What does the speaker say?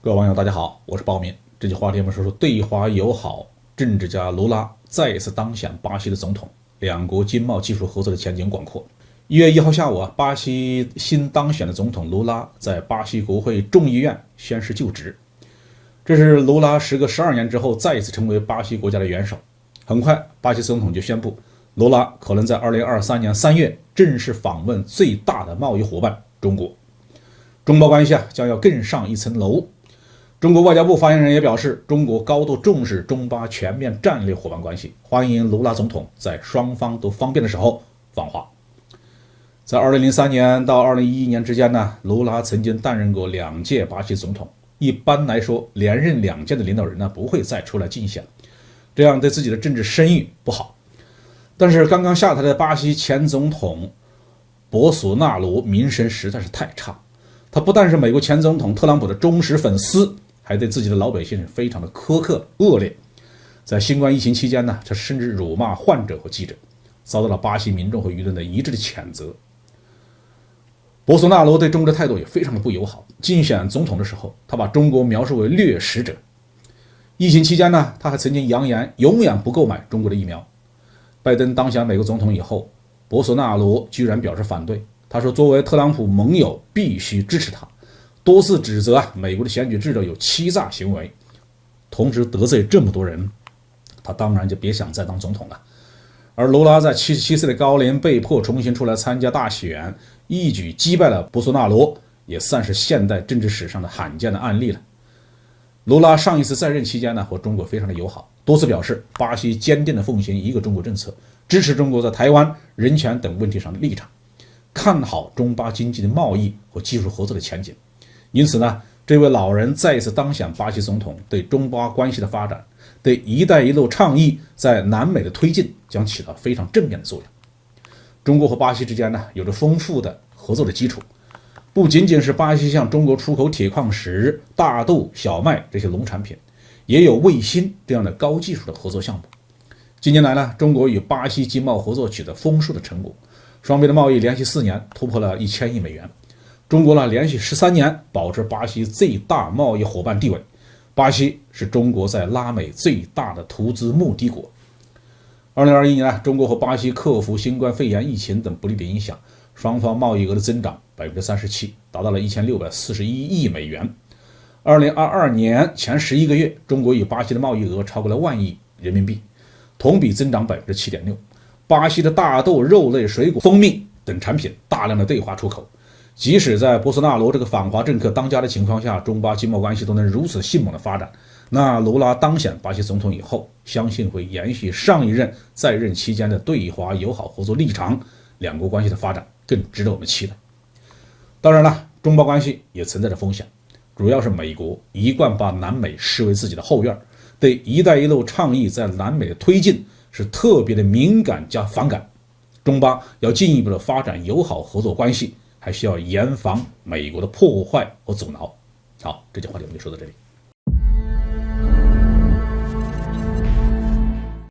各位网友大家好，我是鲍明。这期话题我们说说对华友好政治家卢拉再次当选巴西的总统，两国经贸技术合作的前景广阔。1月1号下午巴西新当选的总统卢拉在巴西国会众议院宣誓就职，这是卢拉时隔12年之后再一次成为巴西国家的元首。很快，巴西总统就宣布，卢拉可能在2023年3月正式访问最大的贸易伙伴中国，中巴关系将要更上一层楼。中国外交部发言人也表示，中国高度重视中巴全面战略伙伴关系，欢迎卢拉总统在双方都方便的时候访华。在2003年到2011年之间呢，卢拉曾经担任过2届巴西总统。一般来说，连任2届的领导人不会再出来竞选，这样对自己的政治声誉不好。但是刚刚下台的巴西前总统博索纳罗名声实在是太差，他不但是美国前总统特朗普的忠实粉丝，还对自己的老百姓非常的苛刻恶劣。在新冠疫情期间呢，他甚至辱骂患者和记者，遭到了巴西民众和舆论的一致的谴责。博索纳罗对中国的态度也非常的不友好，竞选总统的时候，他把中国描述为掠食者。疫情期间呢，他还曾经扬言永远不购买中国的疫苗。拜登当选美国总统以后，博索纳罗居然表示反对，他说作为特朗普盟友必须支持他，多次指责美国的选举制度有欺诈行为，同时得罪这么多人，他当然就别想再当总统了。而卢拉在77岁的高龄被迫重新出来参加大选，一举击败了博索纳罗，也算是现代政治史上的罕见的案例了。卢拉上一次在任期间呢，和中国非常的友好，多次表示巴西坚定的奉行一个中国政策，支持中国在台湾、人权等问题上的立场，看好中巴经济的贸易和技术合作的前景。因此呢，这位老人再一次当选巴西总统，对中巴关系的发展，对“一带一路”倡议在南美的推进将起到非常正面的作用。中国和巴西之间呢，有着丰富的合作的基础，不仅仅是巴西向中国出口铁矿石、大豆、小麦这些农产品，也有卫星这样的高技术的合作项目。近年来呢，中国与巴西经贸合作取得丰硕的成果，双边的贸易连续4年突破了1000亿美元。中国呢，连续13年保持巴西最大贸易伙伴地位。巴西是中国在拉美最大的投资目的国。2021年，中国和巴西克服新冠肺炎疫情等不利的影响，双方贸易额的增长37%，达到了1641亿美元。2022年前11个月，中国与巴西的贸易额超过了1万亿人民币，同比增长7.6%。巴西的大豆、肉类、水果、蜂蜜等产品大量的对华出口。即使在博索纳罗这个反华政客当家的情况下，中巴经贸关系都能如此迅猛的发展，那卢拉当选巴西总统以后，相信会延续上一任在任期间的对华友好合作立场，两国关系的发展更值得我们期待。当然了，中巴关系也存在着风险，主要是美国一贯把南美视为自己的后院，对“一带一路”倡议在南美的推进是特别的敏感加反感。中巴要进一步的发展友好合作关系，还需要严防美国的破坏和阻挠。好，这句话题我们就说到这里。